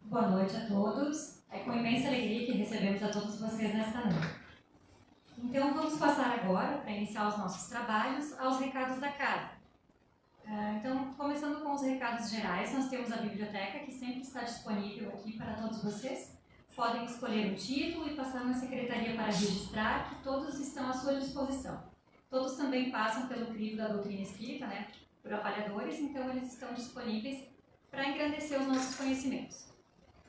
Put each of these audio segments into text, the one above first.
Boa noite a todos. É com imensa alegria que recebemos a todos vocês nesta noite. Então, vamos passar agora, para iniciar os nossos trabalhos, aos recados da casa. Então, começando com os recados gerais, nós temos a biblioteca, que sempre está disponível aqui para todos vocês. Podem escolher um título e passar na secretaria para registrar, que todos estão à sua disposição. Todos também passam pelo crivo da doutrina espírita, por avaliadores, então eles estão disponíveis para engrandecer os nossos conhecimentos.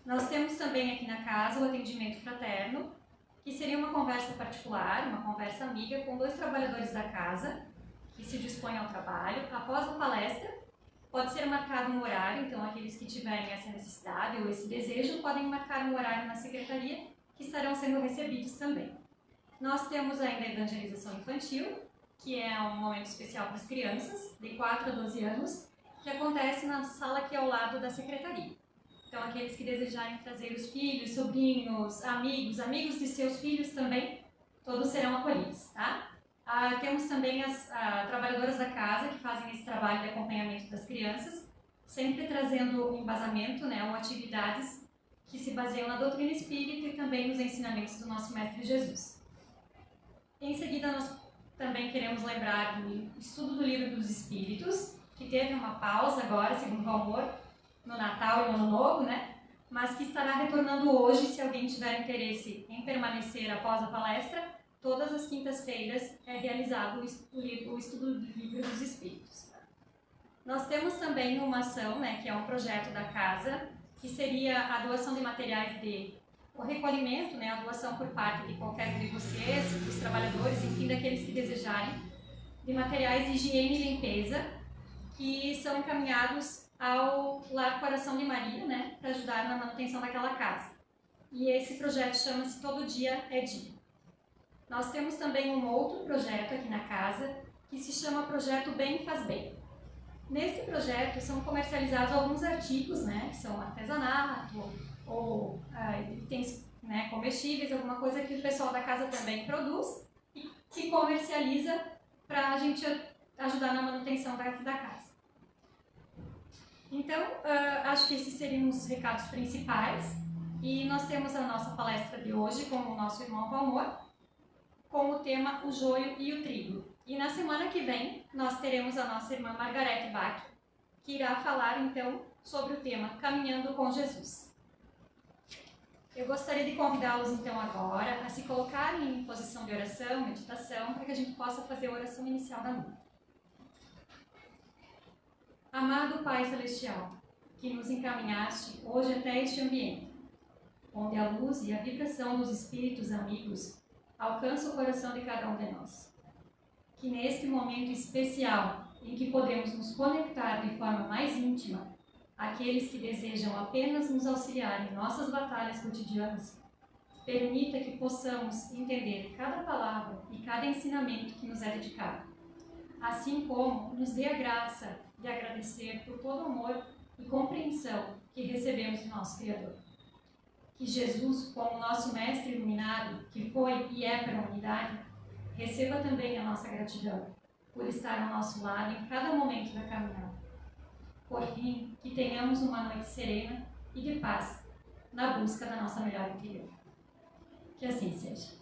Nós temos também aqui na casa o atendimento fraterno, que seria uma conversa particular, uma conversa amiga com 2 trabalhadores da casa, que se dispõem ao trabalho. Após a palestra, pode ser marcado um horário, então aqueles que tiverem essa necessidade ou esse desejo podem marcar um horário na secretaria, que estarão sendo recebidos também. Nós temos ainda a evangelização infantil, que é um momento especial para as crianças, de 4 a 12 anos, que acontece na sala aqui ao lado da secretaria. Então, aqueles que desejarem trazer os filhos, sobrinhos, amigos de seus filhos também, todos serão acolhidos, tá? Temos também as trabalhadoras da casa que fazem esse trabalho de acompanhamento das crianças, sempre trazendo embasamento, ou atividades que se baseiam na doutrina espírita e também nos ensinamentos do nosso Mestre Jesus. Em seguida, nós também queremos lembrar do estudo do Livro dos Espíritos, que teve uma pausa agora, segundo o Valmor, no Natal e no Ano Novo, mas que estará retornando hoje, se alguém tiver interesse em permanecer após a palestra. Todas as quintas-feiras é realizado o estudo do Livro dos Espíritos. Nós temos também uma ação, que é um projeto da casa, que seria a doação de materiais o recolhimento, a doação por parte de qualquer de vocês, dos trabalhadores, enfim, daqueles que desejarem, de materiais de higiene e limpeza, que são encaminhados ao Lar Coração de Maria, para ajudar na manutenção daquela casa. E esse projeto chama-se Todo Dia é Dia. Nós temos também um outro projeto aqui na casa, que se chama Projeto Bem Faz Bem. Nesse projeto são comercializados alguns artigos, que são artesanato, ou itens comestíveis, alguma coisa que o pessoal da casa também produz e que comercializa para a gente ajudar na manutenção da casa. Então, acho que esses seriam os recados principais. E nós temos a nossa palestra de hoje com o nosso irmão Valmor, com o tema O Joio e o Trigo. E na semana que vem, nós teremos a nossa irmã Margarete Bach, que irá falar, então, sobre o tema Caminhando com Jesus. Eu gostaria de convidá-los, então, agora a se colocarem em posição de oração, meditação, para que a gente possa fazer a oração inicial da noite. Amado Pai Celestial, que nos encaminhaste hoje até este ambiente, onde a luz e a vibração dos espíritos amigos alcançam o coração de cada um de nós. Que neste momento especial, em que podemos nos conectar de forma mais íntima àqueles que desejam apenas nos auxiliar em nossas batalhas cotidianas, permita que possamos entender cada palavra e cada ensinamento que nos é dedicado, assim como nos dê a graça de agradecer por todo o amor e compreensão que recebemos do nosso Criador. Que Jesus, como nosso Mestre iluminado, que foi e é para a humanidade, receba também a nossa gratidão por estar ao nosso lado em cada momento da caminhada. Por fim, que tenhamos uma noite serena e de paz na busca da nossa melhor interior. Que assim seja.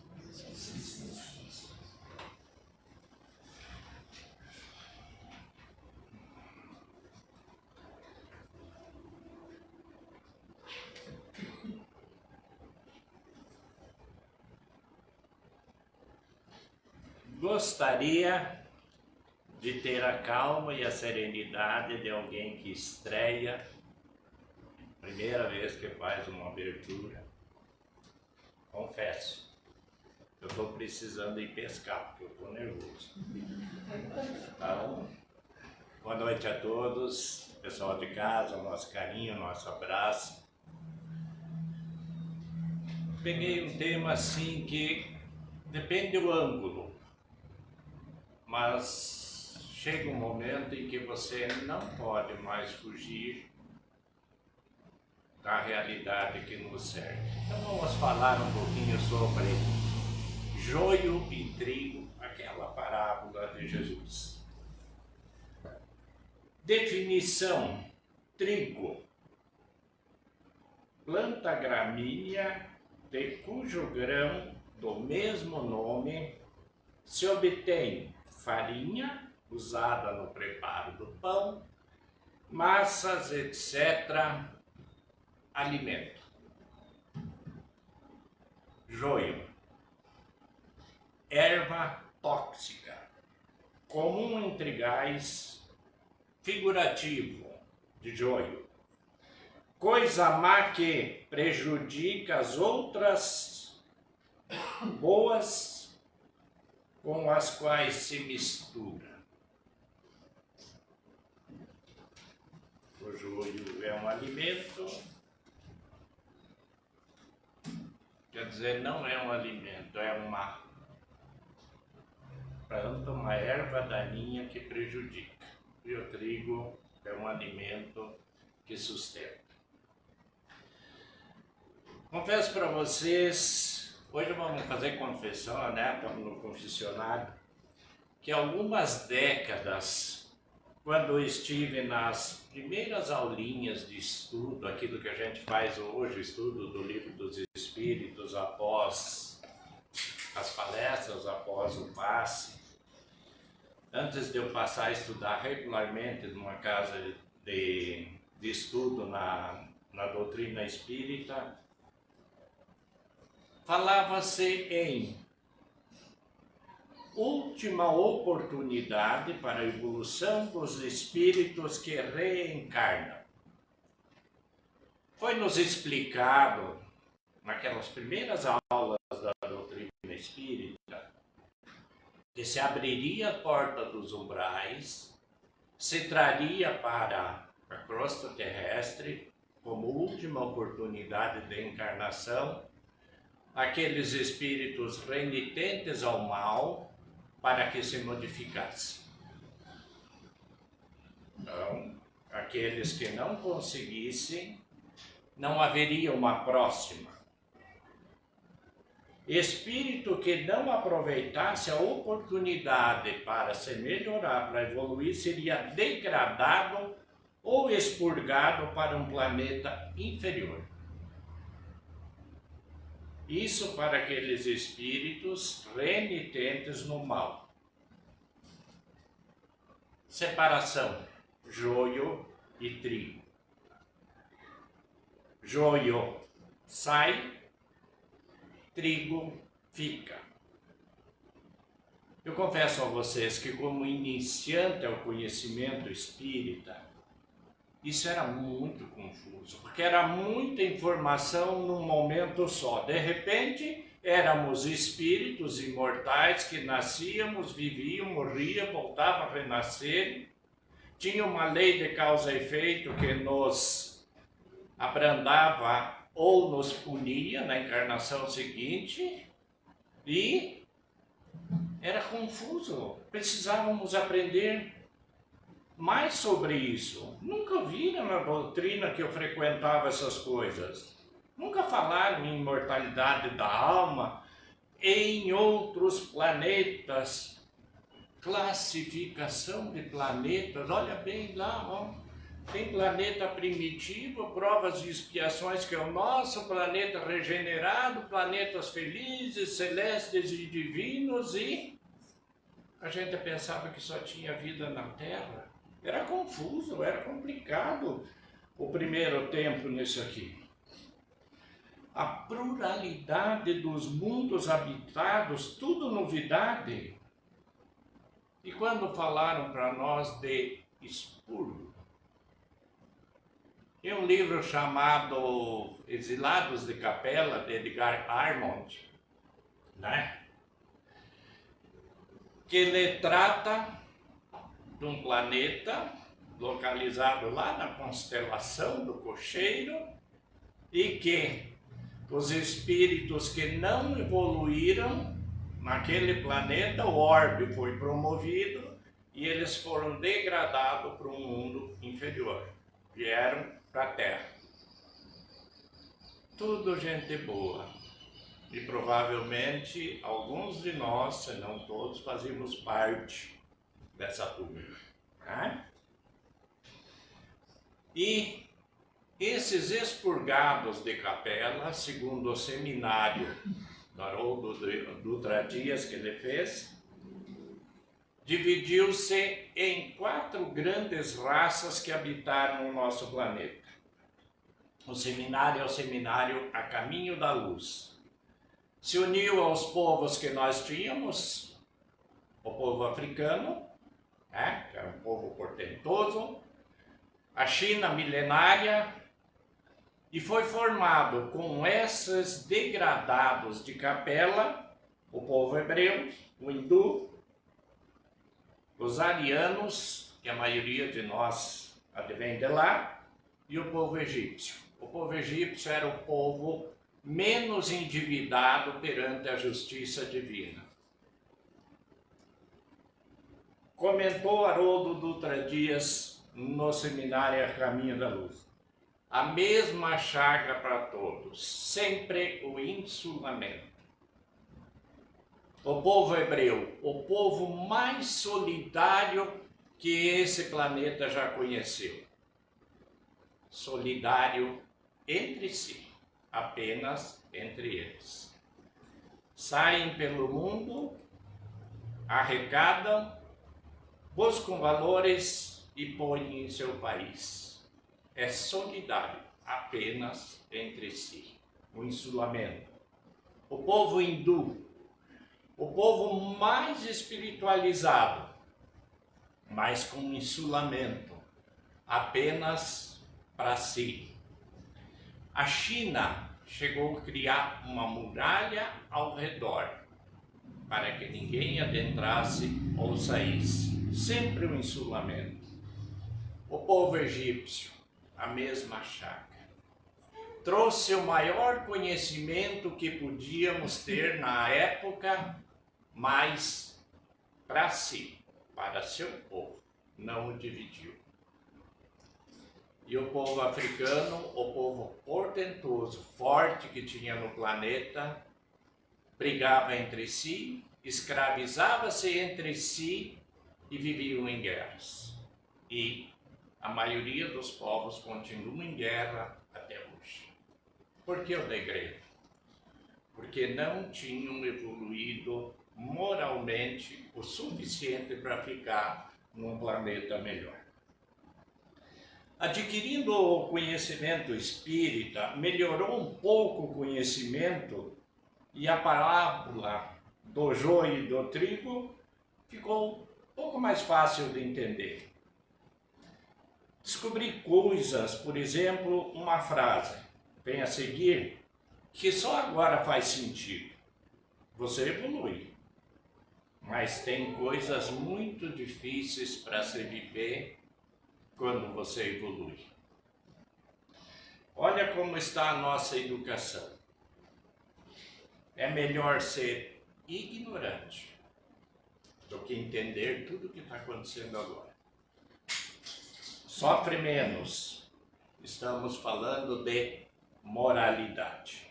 Gostaria de ter a calma e a serenidade de alguém que estreia, primeira vez que faz uma abertura. Confesso, eu estou precisando ir pescar, porque eu estou nervoso. Então, boa noite a todos, pessoal de casa, nosso carinho, nosso abraço. Peguei um tema assim que depende do ângulo, mas chega um momento em que você não pode mais fugir da realidade que nos serve. Então vamos falar um pouquinho sobre joio e trigo, aquela parábola de Jesus. Definição: trigo planta gramínea de cujo grão do mesmo nome se obtém farinha usada no preparo do pão, massas, etc., alimento. Joio, erva tóxica, comum em trigais, figurativo de joio, coisa má que prejudica as outras boas com as quais se mistura. O joio é um alimento, quer dizer, não é um alimento, é uma planta, uma erva daninha que prejudica. E o trigo é um alimento que sustenta. Confesso para vocês, hoje vamos fazer confissão, né? Estamos no confessionário, que algumas décadas, quando eu estive nas primeiras aulinhas de estudo, aquilo que a gente faz hoje, estudo do Livro dos Espíritos, após as palestras, após o passe, antes de eu passar a estudar regularmente numa casa de estudo na doutrina espírita, falava-se em última oportunidade para a evolução dos espíritos que reencarnam. Foi nos explicado, naquelas primeiras aulas da doutrina espírita, que se abriria a porta dos umbrais, se traria para a crosta terrestre, como última oportunidade de encarnação, aqueles espíritos renitentes ao mal, para que se modificasse. Então, aqueles que não conseguissem, não haveria uma próxima. Espírito que não aproveitasse a oportunidade para se melhorar, para evoluir, seria degradado ou expurgado para um planeta inferior. Isso para aqueles espíritos renitentes no mal. Separação, joio e trigo. Joio sai, trigo fica. Eu confesso a vocês que, como iniciante ao conhecimento espírita, isso era muito confuso, porque era muita informação num momento só. De repente, éramos espíritos imortais que nascíamos, viviam, morriam, voltavam a renascer. Tinha uma lei de causa e efeito que nos abrandava ou nos punia na encarnação seguinte, e era confuso. Precisávamos aprender mais sobre isso. Nunca viram na doutrina que eu frequentava essas coisas. Nunca falaram em imortalidade da alma, em outros planetas, classificação de planetas. Olha bem lá, ó. Tem planeta primitivo, provas e expiações, que é o nosso planeta regenerado, planetas felizes, celestes e divinos, e a gente pensava que só tinha vida na Terra. Era confuso, era complicado o primeiro tempo nisso aqui. A pluralidade dos mundos habitados, tudo novidade. E quando falaram para nós de expurgo, tem um livro chamado Exilados de Capela, de Edgar Armond, né? Que ele trata de um planeta localizado lá na constelação do Cocheiro, e que os espíritos que não evoluíram naquele planeta, o orbe foi promovido e eles foram degradados para um mundo inferior. Vieram para a Terra. Tudo gente boa. E provavelmente alguns de nós, se não todos, fazíamos parte dessa turma. Né? E Esses expurgados de capela, segundo o seminário do Haroldo Dutra Dias que ele fez, dividiu-se em 4 grandes raças que habitaram o nosso planeta. O seminário é o seminário A Caminho da Luz. Se uniu aos povos que nós tínhamos, o povo africano, que era um povo portentoso, a China milenária, e foi formado com esses degradados de capela, o povo hebreu, o hindu, os arianos, que a maioria de nós advém de lá, e o povo egípcio. O povo egípcio era o povo menos endividado perante a justiça divina. Comentou Haroldo Dutra Dias no seminário A Caminho da Luz. A mesma chaga para todos, sempre o insulamento. O povo hebreu, o povo mais solidário que esse planeta já conheceu. Solidário entre si, apenas entre eles. Saem pelo mundo, arrecadam, buscam valores e põem em seu país. É solidário, apenas entre si. O insulamento. O povo hindu, o povo mais espiritualizado, mas com insulamento, apenas para si. A China chegou a criar uma muralha ao redor, para que ninguém adentrasse ou saísse. Sempre o insulamento. O povo egípcio, a mesma chaga. Trouxe o maior conhecimento que podíamos ter na época, mas para si, para seu povo, não o dividiu. E o povo africano, o povo portentoso, forte que tinha no planeta, brigava entre si, escravizava-se entre si e viviam em guerras. E a maioria dos povos continua em guerra até hoje. Por que o degredo? Porque não tinham evoluído moralmente o suficiente para ficar num planeta melhor. Adquirindo o conhecimento espírita, melhorou um pouco o conhecimento e a parábola do joio e do trigo ficou um pouco mais fácil de entender. Descobri coisas, por exemplo, uma frase, vem a seguir, que só agora faz sentido. Você evolui, mas tem coisas muito difíceis para se viver quando você evolui. Olha como está a nossa educação. É melhor ser ignorante do que entender tudo o que está acontecendo agora. Sofre menos. Estamos falando de moralidade.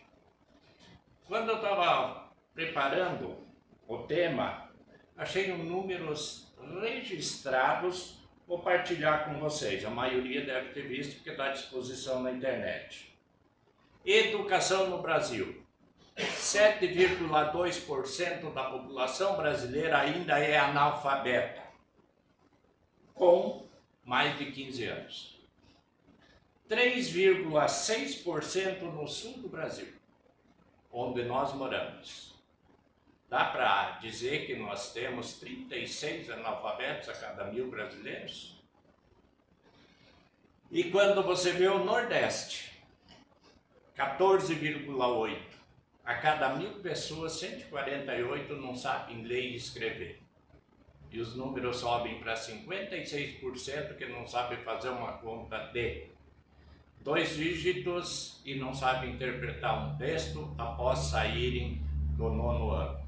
Quando eu estava preparando o tema, achei números registrados. Vou partilhar com vocês, a maioria deve ter visto porque está à disposição na internet. Educação no Brasil. 7,2% da população brasileira ainda é analfabeta, com mais de 15 anos. 3,6% no sul do Brasil, onde nós moramos. Dá para dizer que nós temos 36 analfabetos a cada 1.000 brasileiros? E quando você vê o Nordeste, 14,8. A cada 1.000 pessoas, 148 não sabem ler e escrever. E os números sobem para 56% que não sabem fazer uma conta de 2 dígitos e não sabem interpretar um texto após saírem do 9º ano.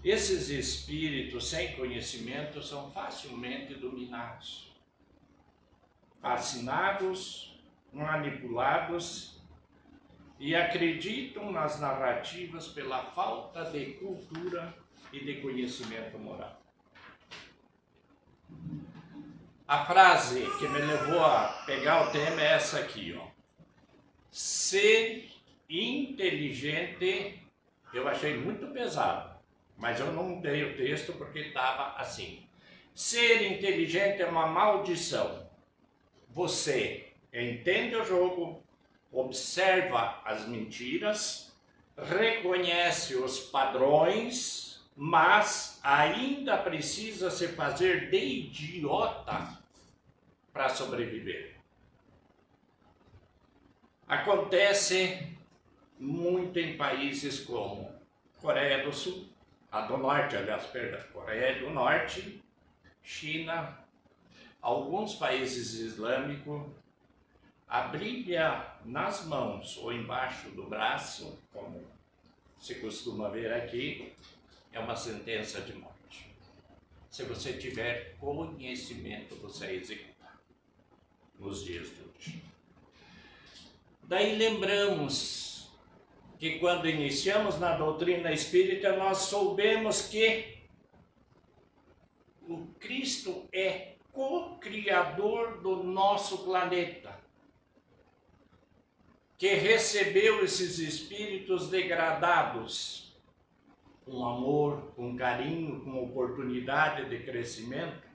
Esses espíritos sem conhecimento são facilmente dominados, fascinados, manipulados e acreditam nas narrativas pela falta de cultura e de conhecimento moral. A frase que me levou a pegar o tema é essa aqui, ó. Ser inteligente, eu achei muito pesado, mas eu não dei o texto porque estava assim. Ser inteligente é uma maldição. Você entende o jogo, observa as mentiras, reconhece os padrões, mas ainda precisa se fazer de idiota para sobreviver. Acontece muito em países como Coreia do Sul, a do Norte, aliás, perdão, Coreia do Norte, China, alguns países islâmicos. A Bíblia nas mãos ou embaixo do braço, como se costuma ver aqui, é uma sentença de morte. Se você tiver conhecimento, você executa nos dias de hoje. Daí lembramos que quando iniciamos na doutrina espírita, nós soubemos que o Cristo é co-criador do nosso planeta, que recebeu esses espíritos degradados com amor, com carinho, com oportunidade de crescimento,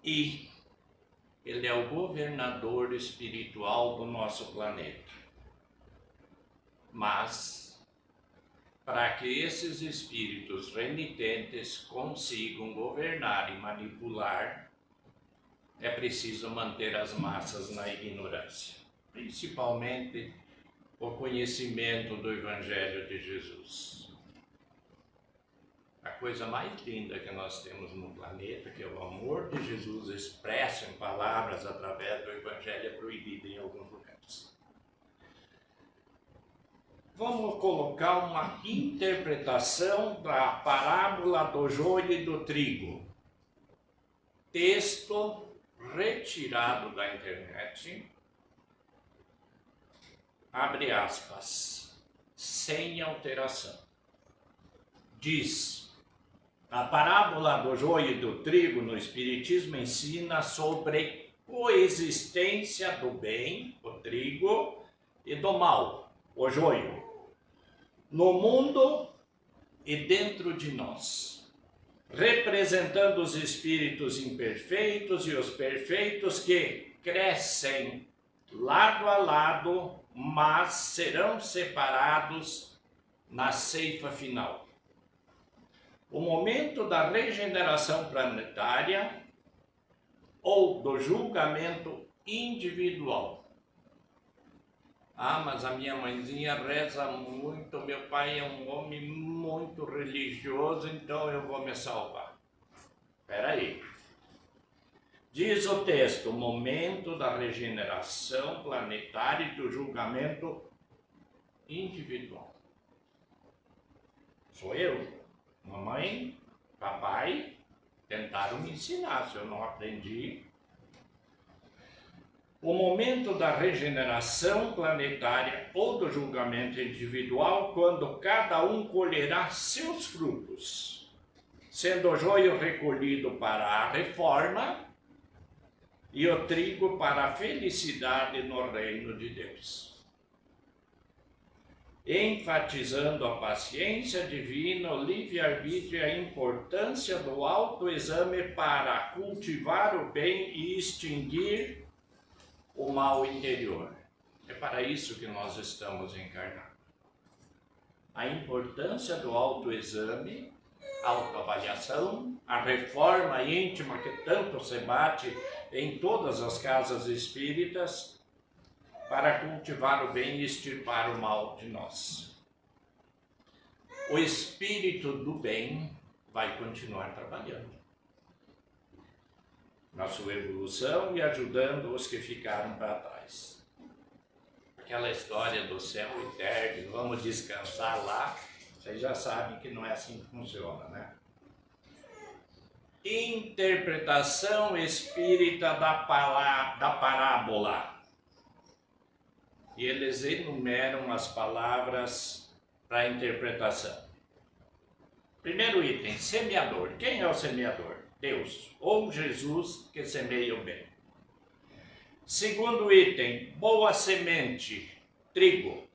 e ele é o governador espiritual do nosso planeta. Mas, para que esses espíritos renitentes consigam governar e manipular, é preciso manter as massas na ignorância, principalmente o conhecimento do Evangelho de Jesus. A coisa mais linda que nós temos no planeta, que é o amor de Jesus expresso em palavras através do Evangelho, é proibido em alguns lugares. Vamos colocar uma interpretação da parábola do joio e do trigo. Texto retirado da internet, abre aspas, sem alteração. Diz: a parábola do joio e do trigo no Espiritismo ensina sobre coexistência do bem, o trigo, e do mal, o joio, no mundo e dentro de nós, representando os espíritos imperfeitos e os perfeitos que crescem lado a lado, mas serão separados na ceifa final. O momento da regeneração planetária ou do julgamento individual. Ah, mas a minha mãezinha reza muito, meu pai é um homem muito religioso, então eu vou me salvar. Espera aí. Diz o texto, momento da regeneração planetária e do julgamento individual. Sou eu. Mamãe, papai tentaram me ensinar, se eu não aprendi. O momento da regeneração planetária ou do julgamento individual, quando cada um colherá seus frutos, sendo o joio recolhido para a reforma e o trigo para a felicidade no reino de Deus. Enfatizando a paciência divina, o livre-arbítrio e a importância do autoexame para cultivar o bem e extinguir o mal interior. É para isso que nós estamos encarnados. A importância do autoexame, autoavaliação, a reforma íntima que tanto se bate em todas as casas espíritas, para cultivar o bem e extirpar o mal de nós. O espírito do bem vai continuar trabalhando na sua evolução e ajudando os que ficaram para trás. Aquela história do céu eterno, vamos descansar lá, vocês já sabem que não é assim que funciona, né? Interpretação espírita da parábola. E eles enumeram as palavras para a interpretação. Primeiro item, semeador. Quem é o semeador? Deus, ou Jesus, que semeia o bem. Segundo item, boa semente, trigo,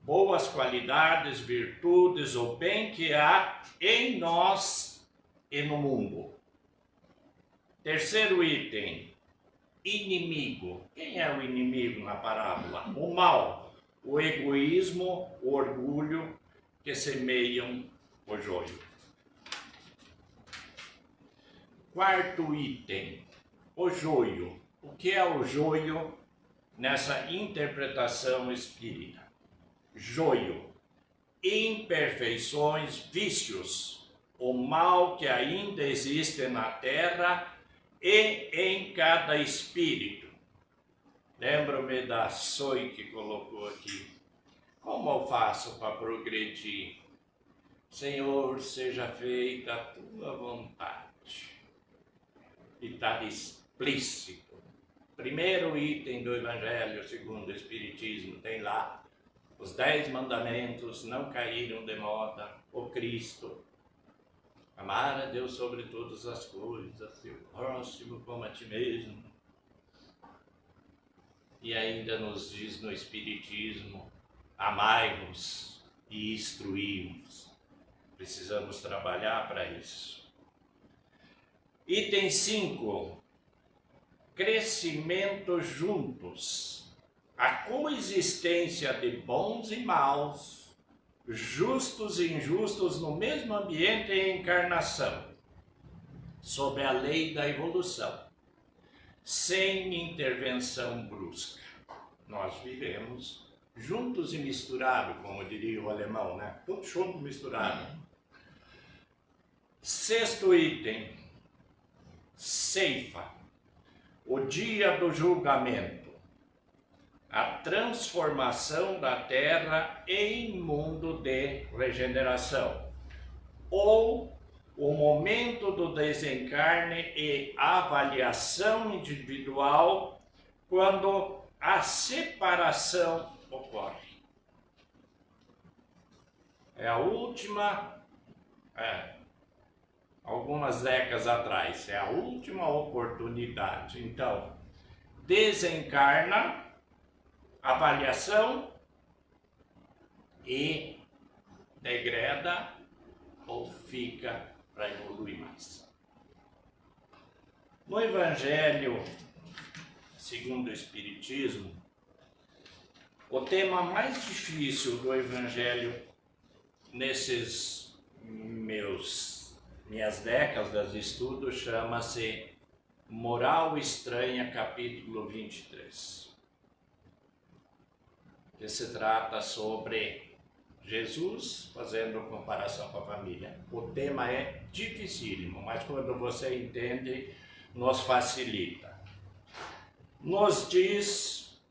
boas qualidades, virtudes, o bem que há em nós e no mundo. Terceiro item, inimigo. Quem é o inimigo na parábola? O mal, o egoísmo, o orgulho que semeiam o joio. Quarto item, o joio. O que é o joio nessa interpretação espírita? Joio, imperfeições, vícios, o mal que ainda existe na terra e em cada espírito. Lembro-me da Soi que colocou aqui. Como eu faço para progredir? Senhor, seja feita a tua vontade. E está explícito. Primeiro item do Evangelho segundo o Espiritismo, tem lá os 10 mandamentos, não caíram de moda, o Cristo. Amar a Deus sobre todas as coisas, seu próximo como a ti mesmo. E ainda nos diz no Espiritismo, amai-vos e instruí-vos. Precisamos trabalhar para isso. Item 5, crescimento juntos. A coexistência de bons e maus, justos e injustos no mesmo ambiente e encarnação, sob a lei da evolução, sem intervenção brusca. Nós vivemos juntos e misturados, como diria o alemão, né? Tudo junto e misturado. Sexto item, ceifa, o dia do julgamento, a transformação da terra em mundo de regeneração, ou o momento do desencarne e avaliação individual quando a separação ocorre. É a última, algumas décadas atrás, é a última oportunidade. Então, desencarna, avaliação e degrada ou fica para evoluir mais. No Evangelho segundo o Espiritismo, o tema mais difícil do Evangelho nesses minhas décadas de estudo chama-se Moral Estranha, capítulo 23. Que se trata sobre Jesus fazendo comparação com a família. O tema é dificílimo, mas quando você entende, nos facilita. Nos diz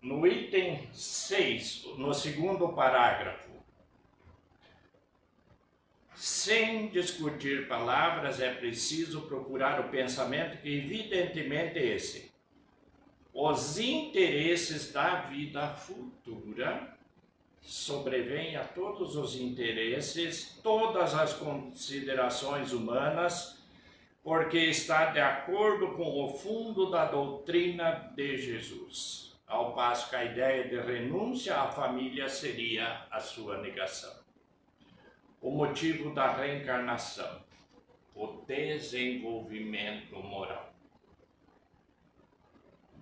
no item 6, no segundo parágrafo, sem discutir palavras, é preciso procurar o pensamento que evidentemente é esse. Os interesses da vida futura sobrevêm a todos os interesses, todas as considerações humanas, porque está de acordo com o fundo da doutrina de Jesus, ao passo que a ideia de renúncia à família seria a sua negação. O motivo da reencarnação, o desenvolvimento moral.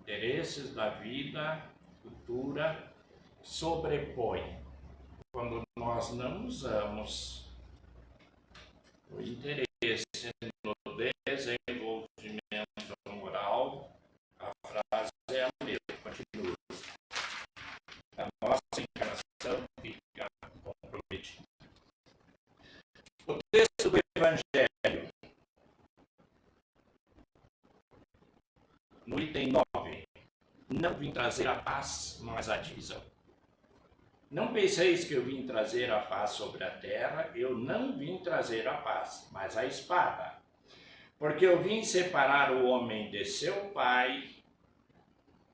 Interesses da vida futura sobrepõem quando nós não usamos o interesse no desenvolvimento moral. A frase é a mesma, continua. A nossa encarnação fica comprometida. O texto do Evangelho, no item 9, não vim trazer a paz, mas a divisão. Não penseis que eu vim trazer a paz sobre a terra, eu não vim trazer a paz, mas a espada. Porque eu vim separar o homem de seu pai,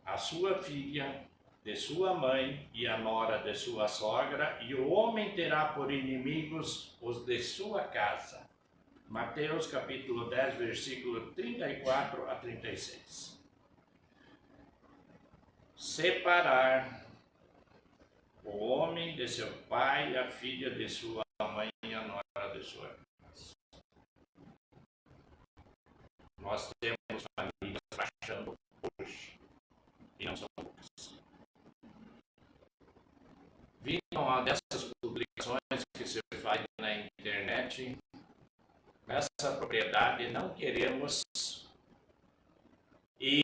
a sua filha, de sua mãe e a nora de sua sogra, e o homem terá por inimigos os de sua casa. Mateus capítulo 10, versículo 34 a 36. Separar o homem de seu pai, a filha de sua mãe e a nora de sua irmã. Nós temos famílias rachando hoje, e não são poucas. Vi uma dessas publicações que se faz na internet, nessa propriedade não queremos, e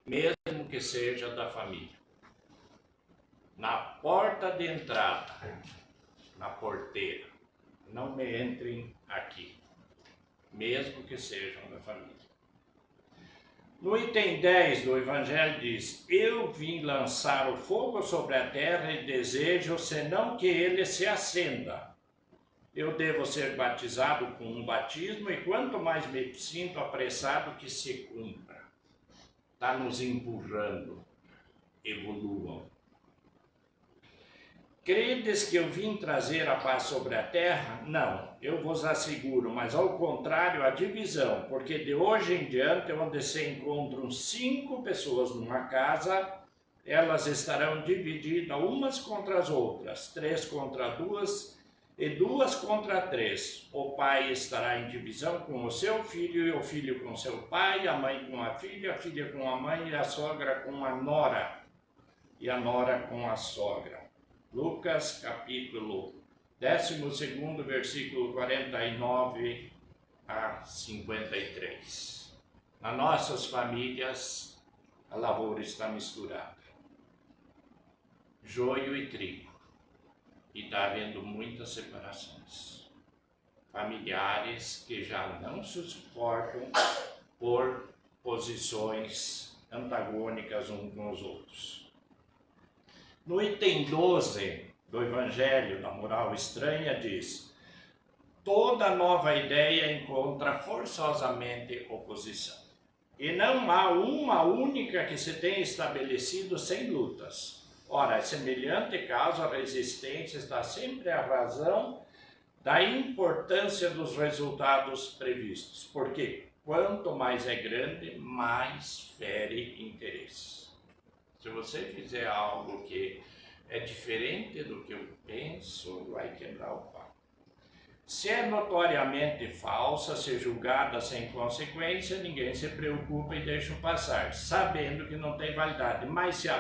mesmo que seja da família. Na porta de entrada, na porteira, não me entrem aqui, mesmo que sejam da família. No item 10 do Evangelho diz: eu vim lançar o fogo sobre a terra e desejo, senão que ele se acenda. Eu devo ser batizado com um batismo e quanto mais me sinto apressado que se cumpra. Está nos empurrando. Evoluam. Credes que eu vim trazer a paz sobre a terra? Não, eu vos asseguro, mas ao contrário, a divisão, porque de hoje em diante, onde se encontram 5 pessoas numa casa, elas estarão divididas umas contra as outras, 3 contra 2 e 2 contra 3. O pai estará em divisão com o seu filho, e o filho com seu pai, a mãe com a filha com a mãe, e a sogra com a nora, e a nora com a sogra. Lucas capítulo 12, versículo 49 a 53. Nas nossas famílias, a lavoura está misturada. Joio e trigo. E está havendo muitas separações. Familiares que já não se suportam por posições antagônicas uns com os outros. No item 12 do Evangelho da Moral Estranha diz: toda nova ideia encontra forçosamente oposição. E não há uma única que se tenha estabelecido sem lutas. Ora, semelhante caso, a resistência está sempre à razão da importância dos resultados previstos. Porque quanto mais é grande, mais fere interesses. Se você fizer algo que é diferente do que eu penso, vai quebrar o pau. Se é notoriamente falsa, se julgada sem consequência, ninguém se preocupa e deixa passar, sabendo que não tem validade. Mas se é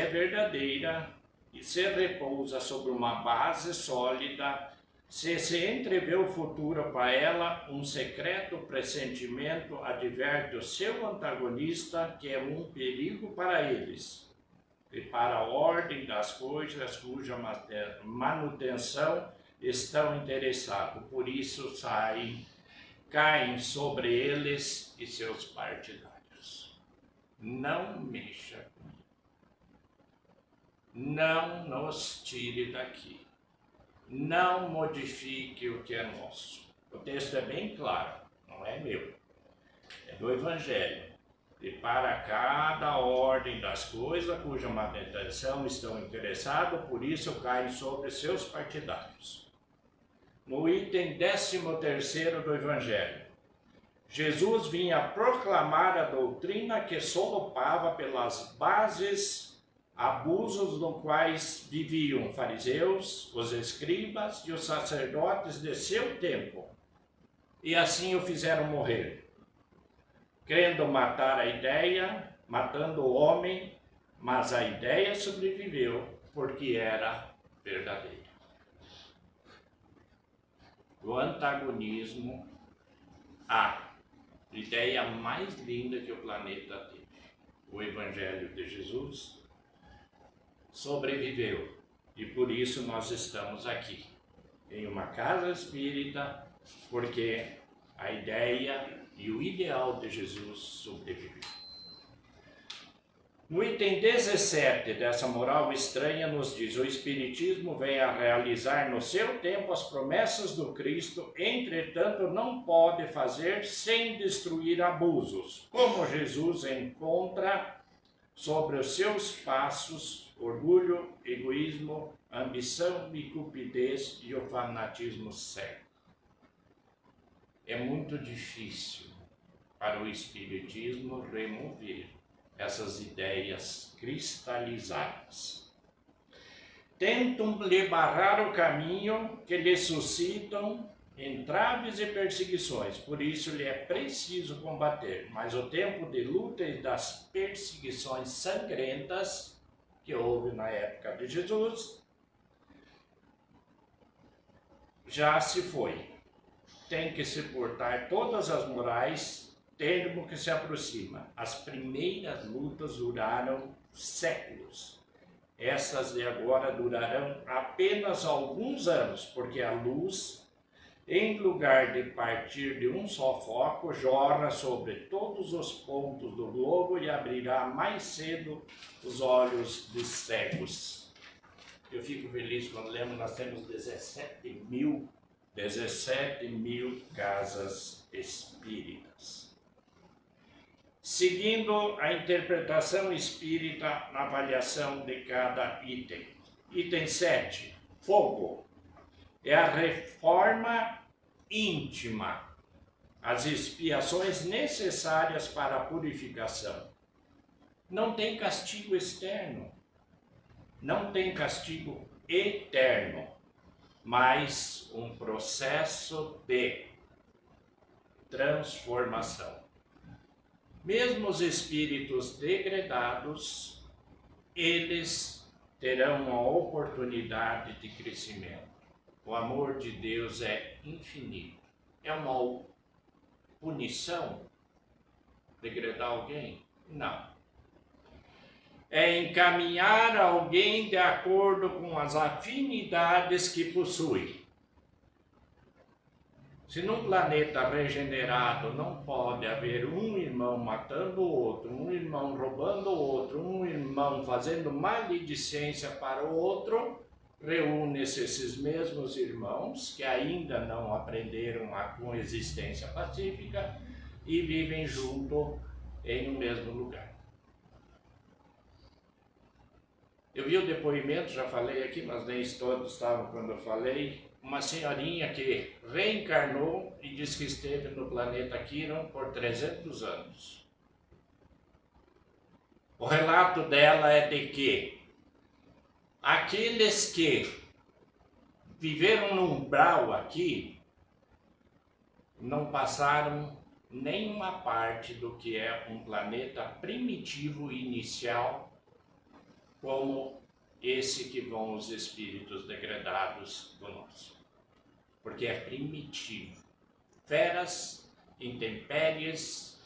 verdadeira e se repousa sobre uma base sólida, se entrevê o futuro para ela, um secreto pressentimento adverte o seu antagonista que é um perigo para eles e para a ordem das coisas cuja manutenção estão interessados. Por isso caem sobre eles e seus partidários. Não mexa comigo. Não nos tire daqui. Não modifique o que é nosso. O texto é bem claro, não é meu, é do Evangelho. E para cada ordem das coisas cuja manutenção estão interessados, por isso caem sobre seus partidários. No item 13º do Evangelho, Jesus vinha proclamar a doutrina que solopava pelas bases abusos nos quais viviam fariseus, os escribas e os sacerdotes de seu tempo, e assim o fizeram morrer, querendo matar a ideia, matando o homem, mas a ideia sobreviveu porque era verdadeira. O antagonismo, a ideia mais linda que o planeta teve, o Evangelho de Jesus, sobreviveu, e por isso nós estamos aqui, em uma casa espírita, porque a ideia e o ideal de Jesus sobreviveu. No item 17 dessa moral estranha nos diz: o Espiritismo vem a realizar no seu tempo as promessas do Cristo, entretanto não pode fazer sem destruir abusos, como Jesus encontra sobre os seus passos orgulho, egoísmo, ambição e cupidez e o fanatismo cego. É muito difícil para o Espiritismo remover essas ideias cristalizadas. Tentam lhe barrar o caminho que lhe suscitam entraves e perseguições, por isso lhe é preciso combater, mas o tempo de luta e das perseguições sangrentas que houve na época de Jesus já se foi. Tem que se portar todas as morais, termo que se aproxima. As primeiras lutas duraram séculos. Essas de agora durarão apenas alguns anos, porque a luz, em lugar de partir de um só foco, jorra sobre todos os pontos do globo e abrirá mais cedo os olhos dos cegos. Eu fico feliz quando lembro, nós temos 17 mil casas espíritas. Seguindo a interpretação espírita na avaliação de cada item. Item 7, fogo. É a reforma íntima, as expiações necessárias para a purificação. Não tem castigo externo, não tem castigo eterno, mas um processo de transformação. Mesmo os espíritos degradados, eles terão uma oportunidade de crescimento. O amor de Deus é infinito. É uma punição degradar alguém? Não. É encaminhar alguém de acordo com as afinidades que possui. Se num planeta regenerado não pode haver um irmão matando o outro, um irmão roubando o outro, um irmão fazendo maledicência para o outro, reúne-se esses mesmos irmãos que ainda não aprenderam a coexistência pacífica e vivem junto em um mesmo lugar. Eu vi o depoimento, já falei aqui, mas nem todos estavam quando eu falei, uma senhorinha que reencarnou e diz que esteve no planeta Quiron por 300 anos. O relato dela é de que aqueles que viveram no umbral aqui não passaram nenhuma parte do que é um planeta primitivo inicial, como esse que vão os espíritos degradados do nosso. Porque é primitivo. Feras, intempéries,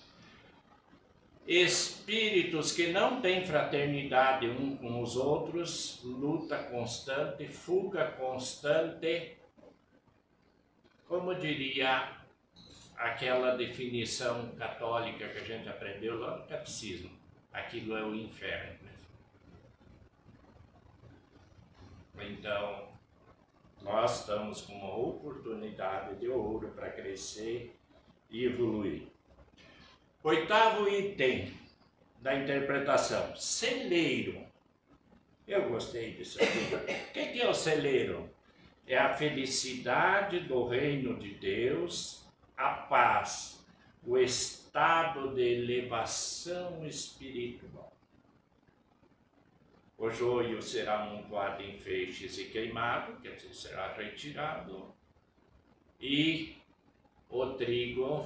espíritos que não têm fraternidade um com os outros, luta constante, fuga constante, como diria aquela definição católica que a gente aprendeu lá no catecismo, aquilo é o inferno mesmo. Então, nós estamos com uma oportunidade de ouro para crescer e evoluir. Oitavo item da interpretação, celeiro. Eu gostei disso aqui. O que é o celeiro? É a felicidade do reino de Deus, a paz, o estado de elevação espiritual. O joio será montado em feixes e queimado, quer dizer, será retirado, e o trigo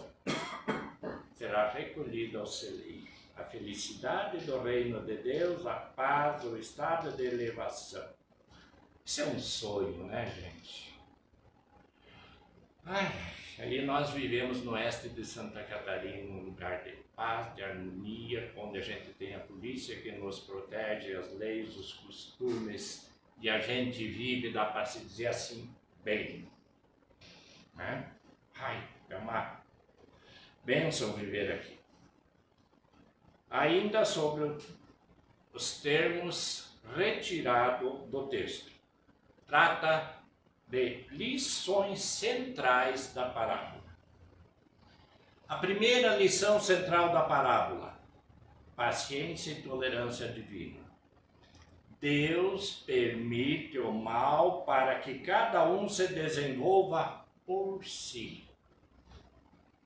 será recolhido ao celeiro. A felicidade do reino de Deus, a paz, o estado de elevação. Isso é um sonho, né, gente? Aí nós vivemos no oeste de Santa Catarina, um lugar de paz, de harmonia, onde a gente tem a polícia que nos protege, as leis, os costumes, e a gente vive, dá para se dizer assim, bem. Né? É uma bênção viver aqui. Ainda sobre os termos retirados do texto. Trata de lições centrais da parábola. A primeira lição central da parábola, paciência e tolerância divina. Deus permite o mal para que cada um se desenvolva por si.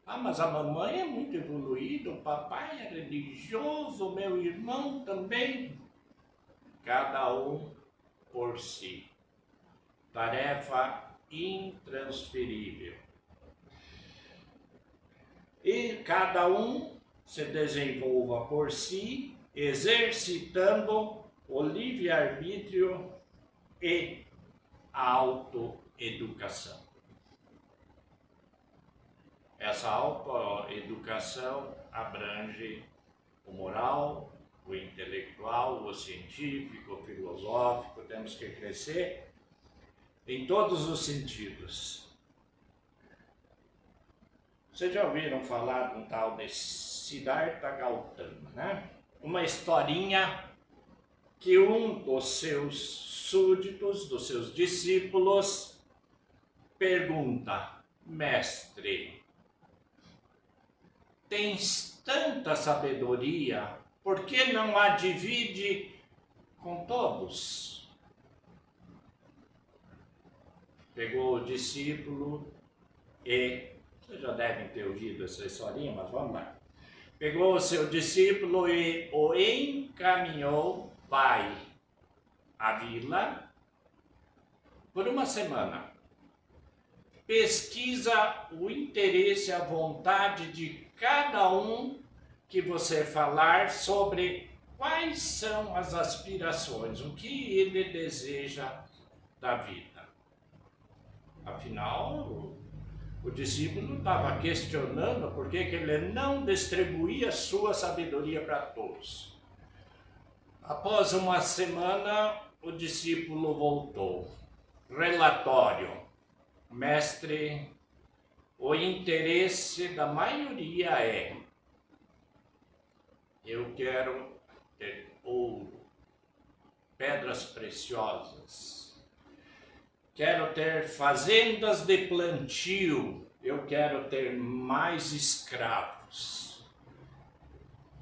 Ah, mas a mamãe é muito evoluída, o papai é religioso, o meu irmão também. Cada um por si. Tarefa intransferível. E cada um se desenvolva por si, exercitando o livre-arbítrio e a autoeducação. Essa autoeducação abrange o moral, o intelectual, o científico, o filosófico. Temos que crescer em todos os sentidos. Vocês já ouviram falar de um tal de Siddhartha Gautama, né? Uma historinha que um dos seus súditos, dos seus discípulos, pergunta: mestre, tens tanta sabedoria, por que não a divide com todos? Pegou o discípulo e, vocês já devem ter ouvido essa historinha, mas vamos lá. Pegou o seu discípulo e o encaminhou, vai à vila por uma semana. Pesquisa o interesse, a vontade de cada um que você falar sobre quais são as aspirações, o que ele deseja da vida. Afinal, o discípulo estava questionando por que ele não distribuía sua sabedoria para todos. Após uma semana, o discípulo voltou. Relatório: mestre, o interesse da maioria é: eu quero ter ouro, pedras preciosas, quero ter fazendas de plantio, eu quero ter mais escravos,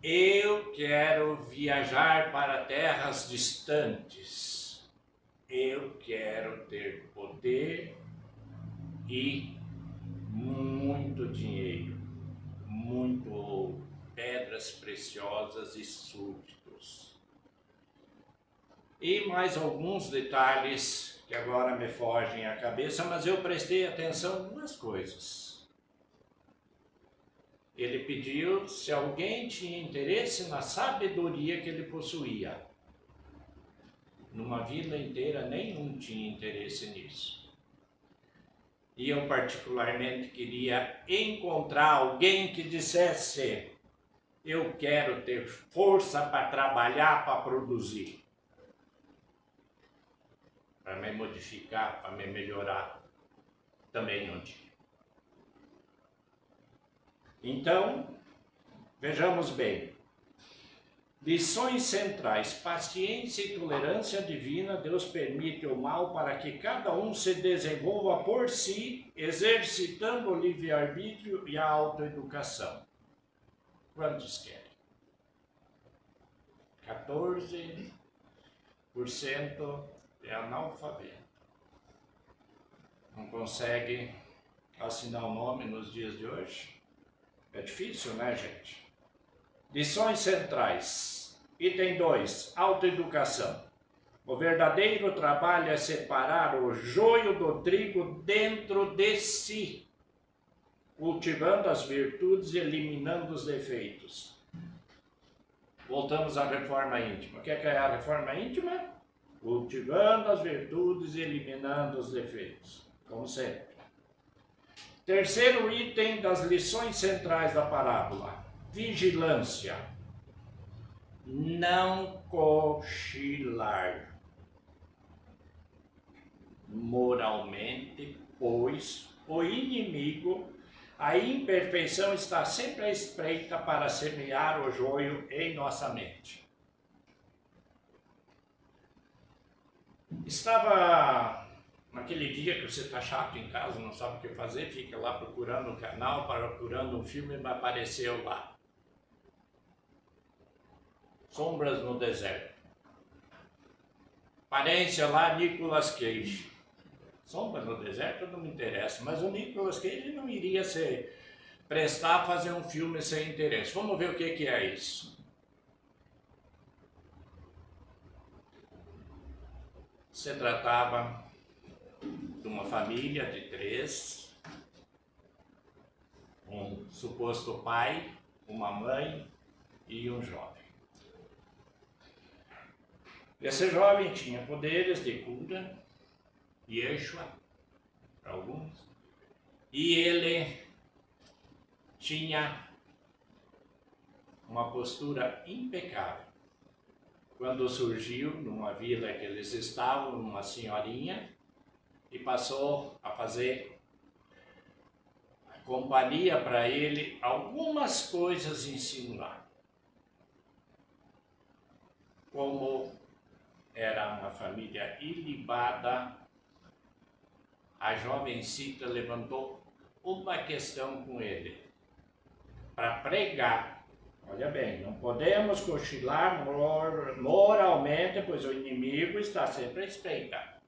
eu quero viajar para terras distantes, eu quero ter poder e muito dinheiro, muito ouro, pedras preciosas e súditos. E mais alguns detalhes que agora me fogem à cabeça, mas eu prestei atenção em duas coisas. Ele pediu se alguém tinha interesse na sabedoria que ele possuía. Numa vila inteira, nenhum tinha interesse nisso. E eu particularmente queria encontrar alguém que dissesse: eu quero ter força para trabalhar, para produzir, para me modificar, para me melhorar. Também não tinha. Então, vejamos bem. Lições centrais: paciência e tolerância divina. Deus permite o mal para que cada um se desenvolva por si, exercitando o livre-arbítrio e a autoeducação. Quantos querem? 14% é analfabeto. Não consegue assinar o nome nos dias de hoje? É difícil, né, gente? Lições centrais. Item 2. Autoeducação. O verdadeiro trabalho é separar o joio do trigo dentro de si, cultivando as virtudes e eliminando os defeitos. Voltamos à reforma íntima. O que é a reforma íntima? Cultivando as virtudes e eliminando os defeitos, como sempre. Terceiro item das lições centrais da parábola: vigilância. Não cochilar. Moralmente, pois, o inimigo, a imperfeição, está sempre à espreita para semear o joio em nossa mente. Estava naquele dia que você está chato em casa, não sabe o que fazer, fica lá procurando um canal, procurando um filme, e apareceu lá Sombras no Deserto. Aparência lá, Nicolas Cage. Sombra no Deserto não me interessa, mas o Nicolas Cage não iria prestar a fazer um filme sem interesse. Vamos ver o que é isso. Se tratava de uma família de 3, um suposto pai, uma mãe e um jovem. Esse jovem tinha poderes de cura, Yeshua, para alguns, e ele tinha uma postura impecável. Quando surgiu numa vila que eles estavam, uma senhorinha, e passou a fazer companhia para ele, algumas coisas insinuar. Como era uma família ilibada, a jovencita levantou uma questão com ele, para pregar. Olha bem, não podemos cochilar moralmente, pois o inimigo está sempre à espreita.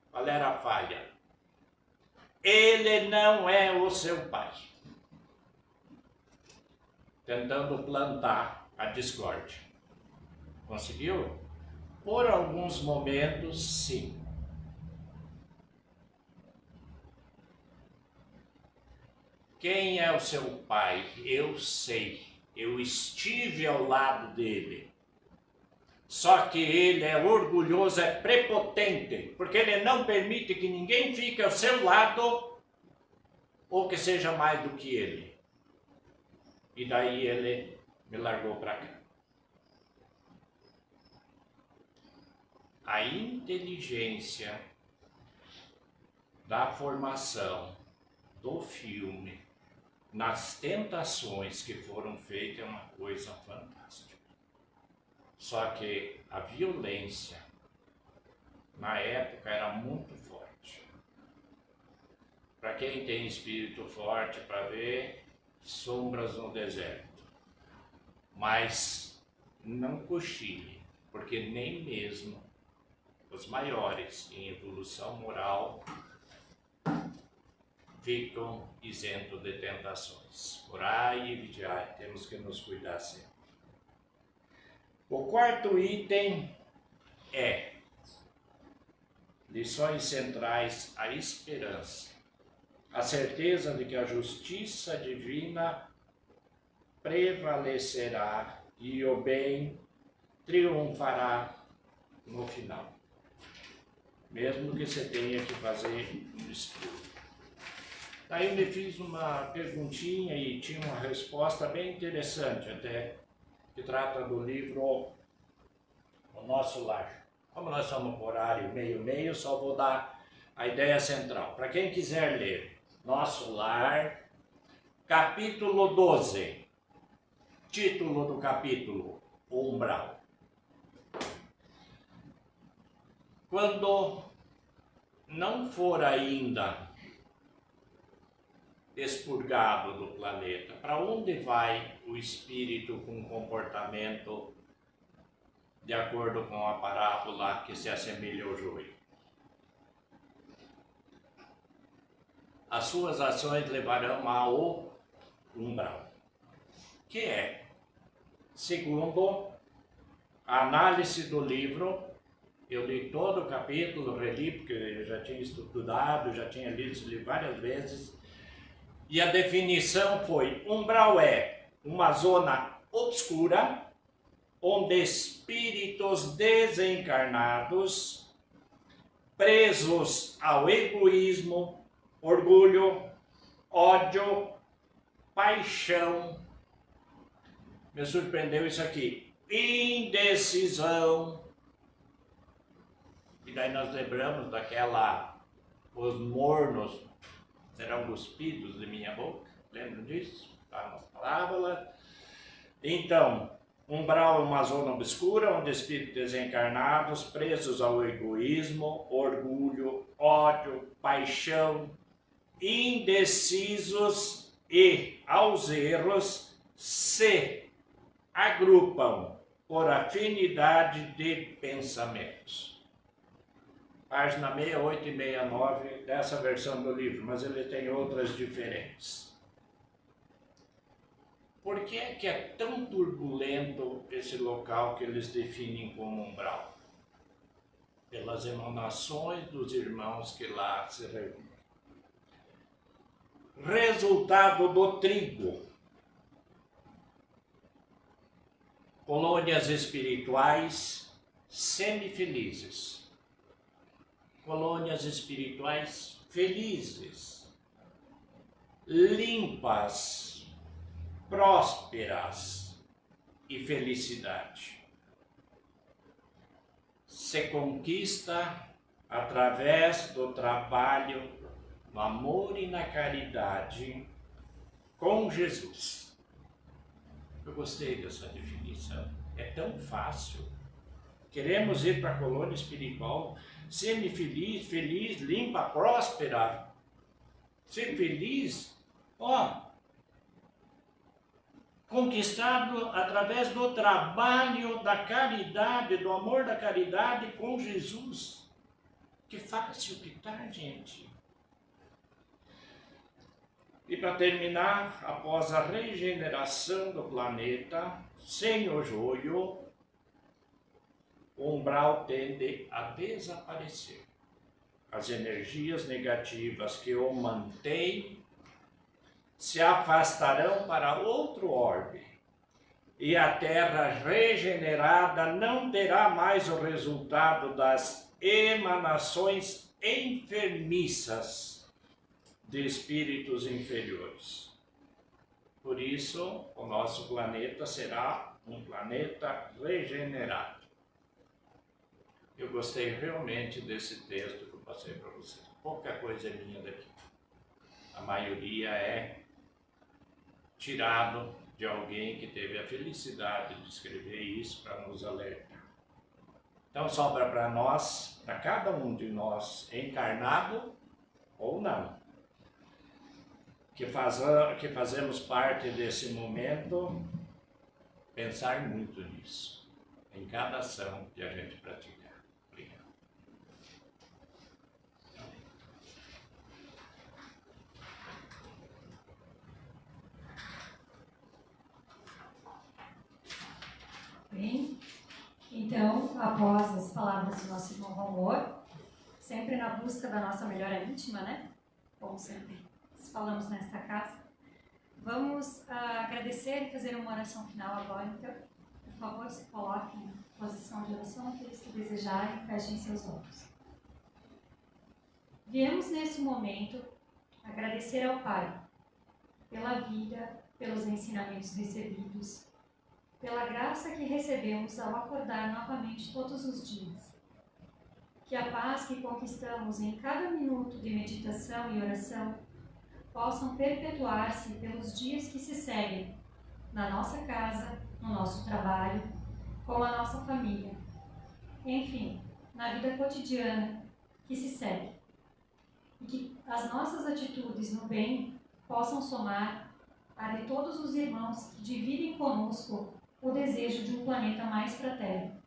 Qual era a falha? Ele não é o seu pai. Tentando plantar a discórdia. Conseguiu? Por alguns momentos, sim. Quem é o seu pai? Eu sei. Eu estive ao lado dele. Só que ele é orgulhoso, é prepotente, porque ele não permite que ninguém fique ao seu lado ou que seja mais do que ele. E daí ele me largou para cá. A inteligência da formação do filme nas tentações que foram feitas é uma coisa fantástica. Só que a violência na época era muito forte. Para quem tem espírito forte para ver Sombras no Deserto, mas não cochile, porque nem mesmo os maiores em evolução moral ficam isentos de tentações. Orai e vigiai, temos que nos cuidar sempre. O quarto item é lições centrais: a esperança, a certeza de que a justiça divina prevalecerá e o bem triunfará no final, mesmo que você tenha que fazer um estudo. Daí eu me fiz uma perguntinha e tinha uma resposta bem interessante até, que trata do livro O Nosso Lar. Como nós estamos por horário meio, só vou dar a ideia central. Para quem quiser ler, Nosso Lar, capítulo 12, título do capítulo, O Umbral. Quando não for ainda expurgado do planeta, para onde vai o espírito com comportamento de acordo com a parábola que se assemelha ao joio? As suas ações levarão ao umbral, que é, segundo a análise do livro, eu li todo o capítulo, reli, porque eu já tinha estudado, já tinha lido esse livro várias vezes, e a definição foi: umbral é uma zona obscura onde espíritos desencarnados, presos ao egoísmo, orgulho, ódio, paixão, me surpreendeu isso aqui, indecisão, e daí nós lembramos daquela, os mornos serão cuspidos de minha boca, lembram disso? Está nas parábolas. Então, umbral é uma zona obscura onde espíritos desencarnados, presos ao egoísmo, orgulho, ódio, paixão, indecisos e aos erros, se agrupam por afinidade de pensamentos. página 68 e 69 dessa versão do livro, mas ele tem outras diferentes. Por que é tão turbulento esse local que eles definem como umbral? Pelas emanações dos irmãos que lá se reúnem. Resultado do trigo. Colônias espirituais semifelizes. Colônias espirituais felizes, limpas, prósperas e felicidade. Se conquista através do trabalho, no amor e na caridade com Jesus. Eu gostei dessa definição. É tão fácil. Queremos ir para a colônia espiritual, semi-feliz, feliz, limpa, próspera. Ser feliz, conquistado através do trabalho da caridade, do amor da caridade com Jesus. Que fácil que tá, gente. E para terminar, após a regeneração do planeta, sem o joio, o umbral tende a desaparecer. As energias negativas que o mantêm se afastarão para outro orbe. E a Terra regenerada não terá mais o resultado das emanações enfermiças de espíritos inferiores. Por isso, o nosso planeta será um planeta regenerado. Eu gostei realmente desse texto que eu passei para vocês. Pouca coisa é minha daqui. A maioria é tirado de alguém que teve a felicidade de escrever isso para nos alertar. Então sobra para nós, para cada um de nós, encarnado ou não, que fazemos parte desse momento, pensar muito nisso, em cada ação que a gente pratica. Obrigado. Bem, então, após as palavras do nosso irmão Valmor, sempre na busca da nossa melhora íntima, né? Como sempre falamos nesta casa, vamos agradecer e fazer uma oração final agora. Então, por favor, se coloquem em posição de oração, aqueles que desejarem, fechem seus olhos. Viemos nesse momento agradecer ao Pai pela vida, pelos ensinamentos recebidos, pela graça que recebemos ao acordar novamente todos os dias. Que a paz que conquistamos em cada minuto de meditação e oração possam perpetuar-se pelos dias que se seguem, na nossa casa, no nosso trabalho, com a nossa família, enfim, na vida cotidiana que se segue. E que as nossas atitudes no bem possam somar a de todos os irmãos que dividem conosco o desejo de um planeta mais fraterno.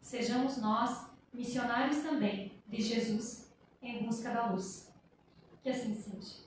Sejamos nós missionários também de Jesus em busca da luz. Que assim seja.